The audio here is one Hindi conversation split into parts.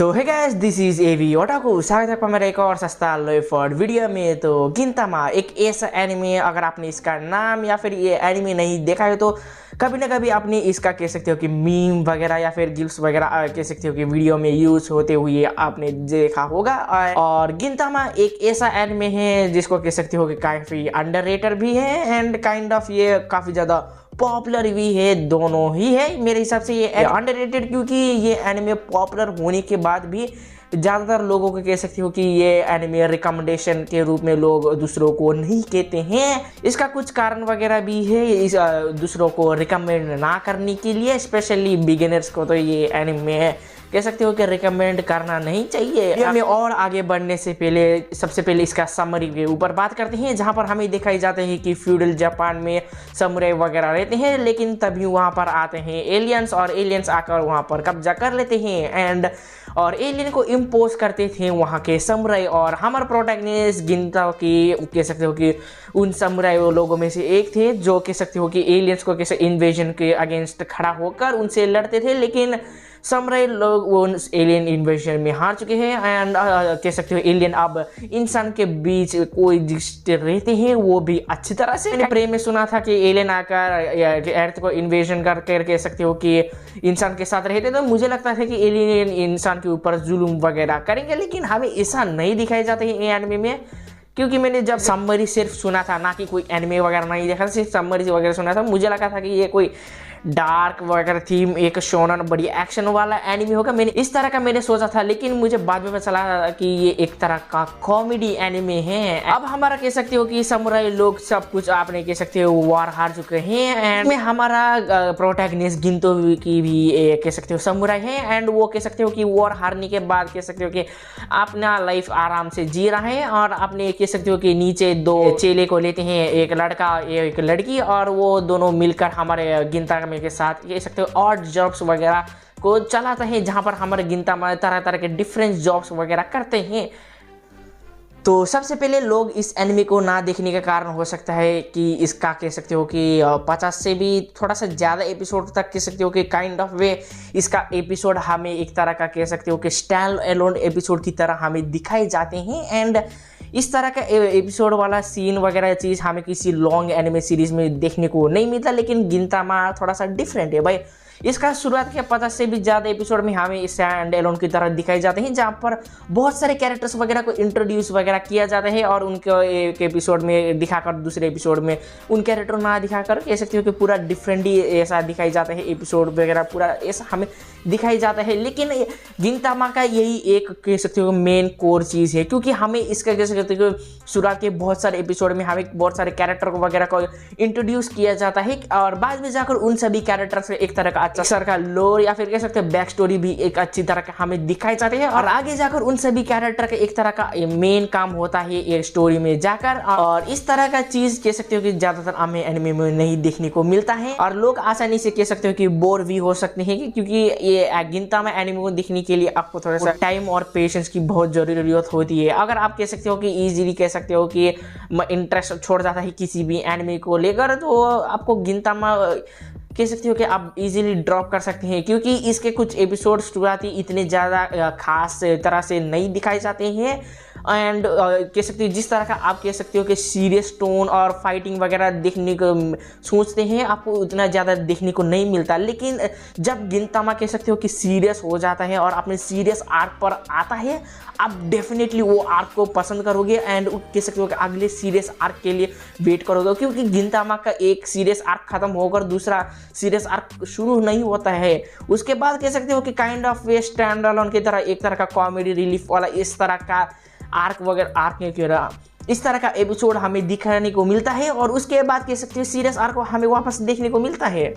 तो है guys, this is AV Otaku. स्वागत है आपका मेरा एक और सस्ता लोफर्ड वीडियो में। तो गिंतामा एक ऐसा एनिमे, अगर आपने इसका नाम या फिर ये एनिमे नहीं देखा है तो कभी ना कभी आपने इसका कह सकते हो कि मीम वगैरह या फिर गिल्स वगैरह कह सकते हो कि वीडियो में यूज होते हुए आपने देखा होगा। और गिंतामा एक ऐसा एनिमे है जिसको कह सकते हो कि काफ़ी अंडररेटेड भी है एंड काइंड ऑफ ये काफ़ी ज़्यादा पॉपुलर भी है। दोनों ही है मेरे हिसाब से। ये अंडररेटेड क्योंकि ये एनिमे पॉपुलर होने के बाद भी ज़्यादातर लोगों को कह सकते हो कि ये एनिमे रिकमेंडेशन के रूप में लोग दूसरों को नहीं कहते हैं। इसका कुछ कारण वगैरह भी है इस दूसरों को रिकमेंड ना करने के लिए। स्पेशली बिगिनर्स को तो ये एनिमे कह सकते हो कि रिकमेंड करना नहीं चाहिए। हमें और आगे बढ़ने से पहले सबसे पहले इसका समरी के ऊपर बात करते हैं, जहां पर हमें दिखाई जाते हैं कि फ्यूडल जापान में समुराई वगैरह रहते हैं, लेकिन तभी वहां पर आते हैं एलियंस और एलियंस आकर वहां पर कब्जा कर लेते हैं और एलियन को इम्पोज करते थे वहाँ के समुराई। और हमारे प्रोटैगनिस्ट गिंता की कह सकते हो कि उन समुराई लोगों में से एक थे जो कह सकते हो कि एलियंस को कैसे इन्वेजन के अगेंस्ट खड़ा होकर उनसे लड़ते थे, लेकिन समुराई लोग वो एलियन इन्वेजन में हार चुके हैं एंड कह सकते हो एलियन अब इंसान के बीच कोई एग्जिस्ट रहते हैं, वो भी अच्छी तरह से। मैंने प्रेम में सुना था कि एलियन आकर अर्थ को इन्वेजन कर कह सकते हो कि इंसान के साथ रहते, तो मुझे लगता था कि एलियन इंसान के ऊपर जुल्म वगैरह करेंगे, लेकिन हमें ऐसा नहीं दिखाया जाता है ये एनिमे में। क्योंकि मैंने जब समरी सिर्फ सुना था, ना कि कोई एनिमे वगैरह नहीं देखा था, सिर्फ समरी वगैरह सुना था, मुझे लगा था कि ये कोई डार्क वगैरह थीम एक शोनन बड़ी एक्शन वाला एनिमे होगा। मैंने इस तरह का मैंने सोचा था, लेकिन मुझे बाद में पता चला कि ये एक तरह का कॉमेडी एनिमे है। अब हमारा कह सकते हो कि समुराई लोग सब कुछ आपने कह सकते हो वार हार चुके हैं एंड में हमारा प्रोटैगनिस्ट गिंतो की भी कह सकते हो समुराई है एंड वो कह सकते हो कि वार हारने के बाद कह सकते हो कि अपना लाइफ आराम से जी रहा है। और अपने कह सकते हो कि नीचे दो चेले को लेते हैं, एक लड़का एक लड़की, और वो दोनों मिलकर हमारे गिंता के साथ कह सकते हो ऑड जॉब्स वगैरह को चलाते हैं, जहां पर हमारे गिंता में तरह तरह के डिफरेंट जॉब्स वगैरह करते हैं। तो सबसे पहले लोग इस एनिमे को ना देखने का कारण हो सकता है कि इसका कह सकते हो कि 50 से भी थोड़ा सा ज़्यादा एपिसोड तक कह सकते हो कि काइंड ऑफ वे इसका एपिसोड हमें एक तरह का कह सकते हो कि स्टैंड अलोन एपिसोड की तरह हमें दिखाए जाते हैं एंड इस तरह का एपिसोड वाला सीन वगैरह चीज़ हमें किसी लॉन्ग एनिमे सीरीज में देखने को नहीं मिलता। लेकिन गिंतामा थोड़ा सा डिफरेंट है भाई। इसका शुरुआत के 50 से भी ज़्यादा एपिसोड में हमें स्टैंड अलोन की तरह दिखाई जाते हैं, जहाँ पर बहुत सारे कैरेक्टर्स वगैरह को इंट्रोड्यूस वगैरह किया जाता है और उनको एक एपिसोड में दिखाकर दूसरे एपिसोड में उन कैरेक्टर ना दिखाकर कह सकते हो कि पूरा डिफरेंट ही ऐसा दिखाई जाता है, एपिसोड वगैरह पूरा ऐसा हमें दिखाई जाता है। लेकिन गिंतामा का यही एक कह सकते हो मेन कोर चीज़ है, क्योंकि हमें इसका कह सकते हो शुरुआत के बहुत सारे एपिसोड में हमें बहुत सारे कैरेक्टर वगैरह को इंट्रोड्यूस किया जाता है और बाद में जाकर उन सभी कैरेक्टर्स का एक तरह का अच्छा सर का लोर या फिर कह सकते हैं बैक स्टोरी भी एक अच्छी तरह का हमें दिखाई जाती है। और आगे जाकर उन सभी कैरेक्टर का एक तरह का मेन काम होता है एक स्टोरी में जाकर, और इस तरह का चीज कह सकते हो कि ज्यादातर हमें एनिमे में नहीं देखने को मिलता है और लोग आसानी से कह सकते हो कि बोर भी हो सकते हैं, क्योंकि ये गिंतामा एनिमे को देखने के लिए आपको थोड़ा सा टाइम और पेशेंस की बहुत जरूरत होती है। अगर आप कह सकते हो कि इजीली कह सकते हो कि इंटरेस्ट छोड़ जाता है किसी भी एनिमे को लेकर, तो आपको गिंतामा कह सकते हो कि आप इजीली ड्रॉप कर सकते हैं, क्योंकि इसके कुछ एपिसोड शुरुआती इतने ज़्यादा खास तरह से नहीं दिखाए जाते हैं एंड कह सकते हो जिस तरह का आप कह सकते हो कि सीरियस टोन और फाइटिंग वगैरह देखने को सोचते हैं, आपको उतना ज़्यादा देखने को नहीं मिलता। लेकिन जब गिंतामा कह सकते हो कि सीरियस हो जाता है और अपने सीरियस आर्क पर आता है, आप डेफिनेटली वो आर्क को पसंद करोगे एंड कह सकते हो कि अगले सीरियस आर्क के लिए वेट करोगे, क्योंकि गिंतामा का एक सीरियस आर्क खत्म होकर दूसरा सीरियस आर्क शुरू नहीं होता है। उसके बाद कह सकते हो कि kind of way stand alone की तरह एक तरह का कॉमेडी रिलीफ वाला इस तरह का आर्क वगैरह आर्क की तरह इस तरह का एपिसोड हमें दिखाने को मिलता है और उसके बाद कह सकते हो सीरियस आर्क को हमें वापस देखने को मिलता है।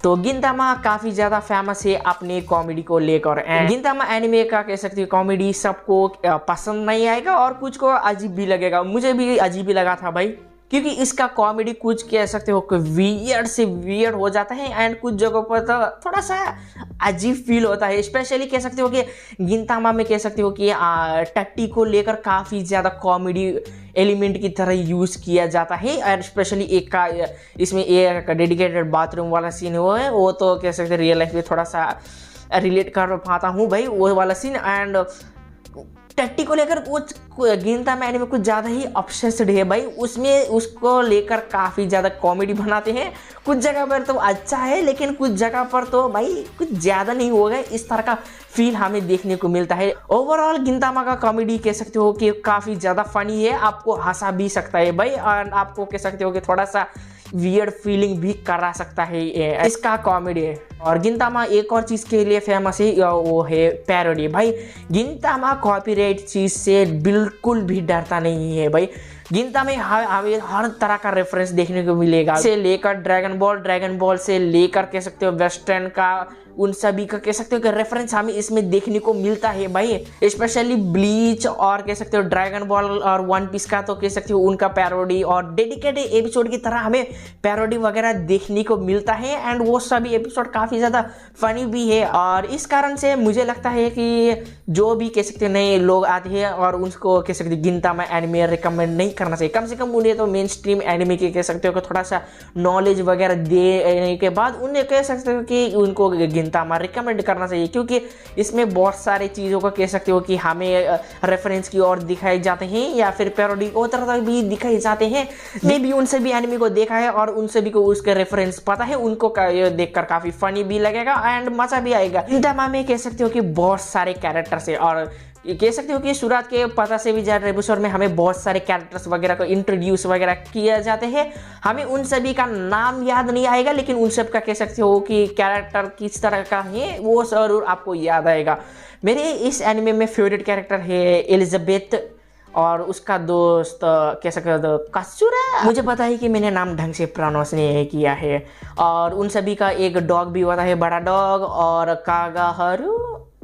तो गिंतामा काफ़ी ज़्यादा फेमस है अपने कॉमेडी को लेकर एंड गिंतामा एनिमे का कह सकते हो कॉमेडी सबको पसंद नहीं आएगा और कुछ को अजीब भी लगेगा। मुझे भी अजीब ही लगा था भाई, क्योंकि इसका कॉमेडी कुछ कह सकते हो कि वियर्ड से वियर्ड हो जाता है एंड कुछ जगहों पर तो थोड़ा सा अजीब फील होता है। स्पेशली कह सकते हो कि गिंतामा में कह सकते हो कि टट्टी को लेकर काफ़ी ज़्यादा कॉमेडी एलिमेंट की तरह यूज़ किया जाता है और स्पेशली एक का इसमें एक डेडिकेटेड बाथरूम वाला सीन वो है, वो तो कह सकते हैं रियल लाइफ में थोड़ा सा रिलेट कर पाता हूँ भाई वो वाला सीन। एंड टट्टी को लेकर कुछ गिनतामा एनिमे कुछ ज़्यादा ही ऑब्सेस्ड है भाई, उसमें उसको लेकर काफ़ी ज़्यादा कॉमेडी बनाते हैं। कुछ जगह पर तो अच्छा है लेकिन कुछ जगह पर तो भाई कुछ ज़्यादा नहीं हो गए, इस तरह का फील हमें देखने को मिलता है। ओवरऑल गिनतामा का कॉमेडी कह सकते हो कि काफ़ी ज़्यादा फनी है, आपको हंसा भी सकता है भाई, और आपको कह सकते हो कि थोड़ा सा वियर्ड फीलिंग भी करा सकता है इसका कॉमेडी। और गिनतामा एक और चीज़ के लिए फेमस है, वो है पैरोडी भाई। गिनतामा कॉपीराइट चीज़ से बिल्कुल भी डरता नहीं है भाई। गिनतामा में हर तरह का रेफरेंस देखने को मिलेगा, से लेकर ड्रैगन बॉल से लेकर कह सकते हो वेस्टर्न का, उन सभी का कह सकते हो कि रेफरेंस हमें इसमें देखने को मिलता है भाई। स्पेशली ब्लीच और कह सकते हो ड्रैगन बॉल और वन पीस का तो कह सकते हो उनका पैरोडी और डेडिकेटेड एपिसोड की तरह हमें पैरोडी वगैरह देखने को मिलता है। एंड वो सभी एपिसोड काफ़ी ज़्यादा फनी भी है, और इस कारण से मुझे लगता है कि जो भी कह सकते नए लोग आते हैं और उनको कह सकते गिनतामा एनिमे रिकमेंड नहीं करना चाहिए, कम से कम उन्हें तो मेन स्ट्रीम एनिमे के कह सकते हो कि थोड़ा सा नॉलेज वगैरह देने के बाद उन्हें कह सकते हो कि उनको गिनतामा रिकमेंड करना चाहिए, क्योंकि इसमें बहुत सारी चीज़ों को कह सकते हो कि हमें रेफरेंस की ओर दिखाए जाते हैं या फिर पैरोडी की तरह भी दिखाए जाते हैं। मैं भी उन सभी एनिमे को देखा है और उन सभी को उसके रेफरेंस पता है, उनको देखकर काफ़ी फनी भी लगेगा एंड मज़ा भी आएगा। गिनतामा में कह सकते हो कि बहुत सारे कैरेक्टर्स है, और कह सकते हो कि शुरुआत के पता से भी ज़्यादा एपिसोड में हमें बहुत सारे कैरेक्टर्स वगैरह को इंट्रोड्यूस वगैरह किया जाते हैं। हमें उन सभी का नाम याद नहीं आएगा लेकिन उन सब का कह सकते हो कि कैरेक्टर किस तरह का है वो जरूर आपको याद आएगा। मेरे इस एनिमे में फेवरेट कैरेक्टर है एलिजाबेथ और उसका दोस्त कह सकते हो कात्सुरा। मुझे पता है कि मैंने नाम ढंग से प्रोनाउंस नहीं किया है। और उन सभी का एक डॉग भी होता है, बड़ा डॉग, और कागाहरू,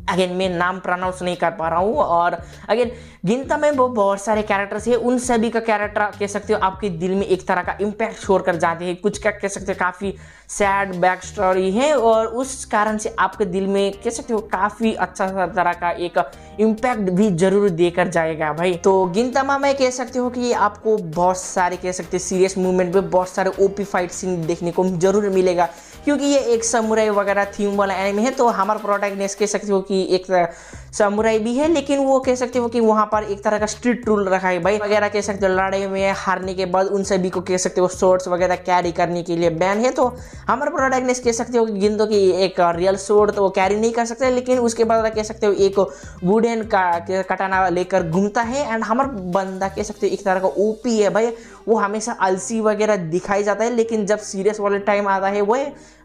अगेन मैं नाम प्रोनाउंस नहीं कर पा रहा हूँ। और अगेन गिनतामा में वो बहुत सारे कैरेक्टर्स है, उन सभी का कैरेक्टर कह सकते हो आपके दिल में एक तरह का इम्पैक्ट छोड़ कर जाते हैं। कुछ का कह सकते हो काफ़ी सैड बैक स्टोरी है और उस कारण से आपके दिल में कह सकते हो काफ़ी अच्छा तरह का एक इम्पैक्ट भी जरूर देकर जाएगा भाई। तो गिनतामा में कह सकते हो कि आपको बहुत सारे कह सकते सीरियस मूवमेंट में बहुत सारे ओपी फाइट सीन देखने को जरूर मिलेगा, क्योंकि ये एक समुराई वगैरह थीम वाला एनिमे है। तो हमारा प्रोटैगनिस्ट कह सकते हो कि एक समुराई भी है, लेकिन वो कह सकते हो कि वहाँ पर एक तरह का स्ट्रीट रूल रखा है भाई वगैरह कह सकते हो। लड़ाई में हारने के बाद उन सभी को कह सकते हो स्वॉर्ड्स वगैरह कैरी करने के लिए बैन है। तो हमारा प्रोटैगनिस्ट कह सकते हो कि गिनतो की एक रियल स्वॉर्ड तो वो कैरी नहीं कर सकते, लेकिन उसके बाद कह सकते हो एक वुडन का कटाना लेकर घूमता है। एंड हमारा बंदा कह सकते हो एक तरह का ओपी है भाई, वो हमेशा आलसी वगैरह दिखाई जाता है, लेकिन जब सीरियस वाले टाइम आता है वो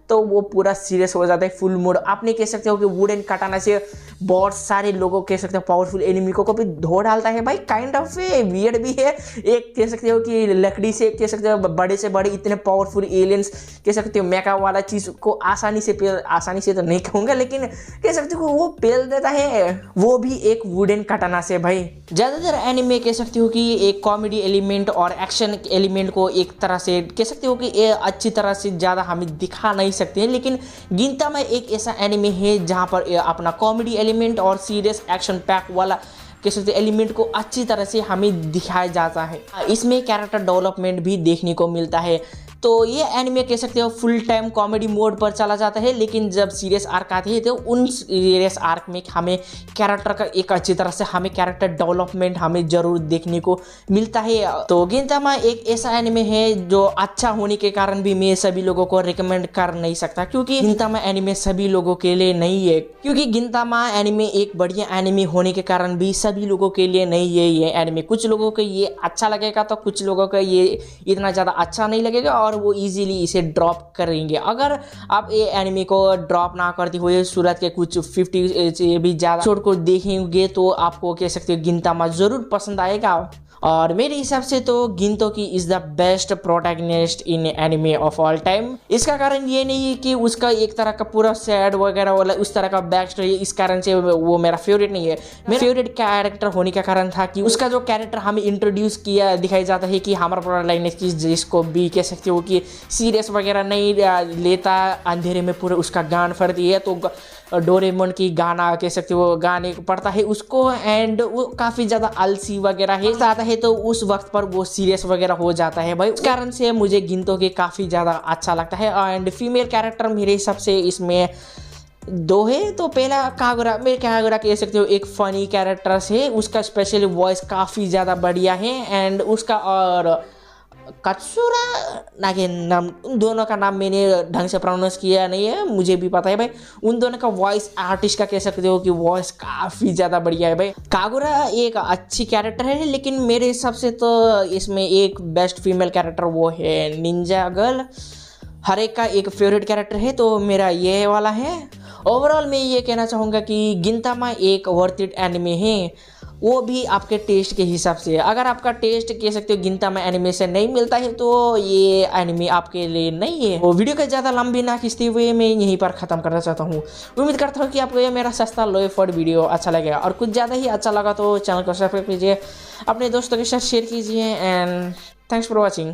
तो वो पूरा सीरियस हो जाता है, फुल मोड। आपने कह सकते हो कि वुडन कटाना से बहुत सारे लोगों कह सकते हो पावरफुल एनिमी को भी धो डालता है भाई। काइंड ऑफ वियर्ड भी है। एक कह सकते हो कि लकड़ी से कह सकते हो बड़े से बड़े इतने पावरफुल एलियंस कह सकते हो मेका वाला चीज़ को आसानी से तो नहीं कहूँगा, लेकिन कह सकते हो वो पेल देता है, वो भी एक वुडन कटाना से भाई। ज़्यादातर एनिमे कह सकते हो कि एक कॉमेडी एलिमेंट और एक्शन एलिमेंट को एक तरह से कह सकते हो कि अच्छी तरह से ज़्यादा हमें दिखा नहीं सकते हैं, लेकिन गिनतामा एक ऐसा एनिमे है जहां पर अपना कॉमेडी एलिमेंट और सीरियस एक्शन पैक वाला कह सकते एलिमेंट को अच्छी तरह से हमें दिखाया जाता है। इसमें कैरेक्टर डेवलपमेंट भी देखने को मिलता है। तो ये एनिमे कह सकते हो फुल टाइम कॉमेडी मोड पर चला जाता है, लेकिन जब सीरियस आर्क आते हैं तो उन सीरियस आर्क में हमें कैरेक्टर का एक अच्छी तरह से हमें कैरेक्टर डेवलपमेंट हमें जरूर देखने को मिलता है। तो गिनतामा एक ऐसा एनिमे है जो अच्छा होने के कारण भी मैं सभी लोगों को रिकमेंड कर नहीं सकता, क्योंकि गिनतामा एनिमे सभी लोगों के लिए नहीं है। क्योंकि गिनतामा एनिमे एक बढ़िया एनिमे होने के कारण भी सभी लोगों के लिए नहीं है ये एनिमे। कुछ लोगों को ये अच्छा लगेगा तो कुछ लोगों को ये इतना ज़्यादा अच्छा नहीं लगेगा और वो इजीली इसे ड्रॉप करेंगे। अगर आप ये एनिमे को ड्रॉप ना करते हुए सूरत के कुछ 50 से भी ज़्यादा एपिसोड को देखेंगे तो आपको कह सकते हो गिनतामा ज़रूर पसंद आएगा। और मेरे हिसाब से तो गिनतो की is the best protagonist in anime of all time. इसका कारण ये नहीं है कि उसका एक तरह का पूरा सैड वगैरह वाला उस तरह का बैक स्टोरी, इस कारण से वो मेरा फेवरेट नहीं है। मेरा फेवरेट कैरेक्टर होने का कारण था कि उसका जो कैरेक्टर हमें इंट्रोड्यूस किया दिखाई जाता है कि हमारा प्रोटैगनिस्ट की जिसको भी कह सकते हो कि सीरियस वगैरह नहीं लेता, अंधेरे में पूरे उसका गान फरती है तो डोरेमोन की गाना कह सकते हो गाने पड़ता है उसको, एंड वो काफ़ी ज़्यादा आलसी वगैरह है आता है तो उस वक्त पर वो सीरियस वगैरह हो जाता है भाई। उस कारण से मुझे गिनतो के काफ़ी ज़्यादा अच्छा लगता है। एंड फीमेल कैरेक्टर मेरे हिसाब से इसमें दो है। तो पहला कागुरा, मैं कागुरा कह सकते हो एक फ़नी कैरेक्टर है, उसका स्पेशली वॉइस काफ़ी ज़्यादा बढ़िया है। एंड उसका और कत्सुरा नागे नाम, उन दोनों का नाम मैंने ढंग से प्रोनाउंस किया नहीं है, मुझे भी पता है भाई। उन दोनों का वॉइस आर्टिस्ट का कह सकते हो कि वॉइस काफ़ी ज़्यादा बढ़िया है भाई। कागुरा एक अच्छी कैरेक्टर है, लेकिन मेरे हिसाब से तो इसमें एक बेस्ट फीमेल कैरेक्टर वो है निंजा गर्ल। हर एक का एक फेवरेट कैरेक्टर है, तो मेरा ये वाला है। ओवरऑल मैं ये कहना चाहूँगा कि गिंतामा एक वर्थ इट एनिमे है, वो भी आपके टेस्ट के हिसाब से। अगर आपका टेस्ट कह सकते हो गिंतामा एनिमे से नहीं मिलता है तो ये एनिमे आपके लिए नहीं है। वो वीडियो को ज़्यादा लंबी ना खींचते हुए मैं यहीं पर ख़त्म करना चाहता हूँ। उम्मीद करता हूँ कि आपको ये मेरा सस्ता लो एफर्ट वीडियो अच्छा लगेगा, और कुछ ज़्यादा ही अच्छा लगा तो चैनल को सब्सक्राइब कीजिए, अपने दोस्तों के साथ शेयर कीजिए। And thanks for watching.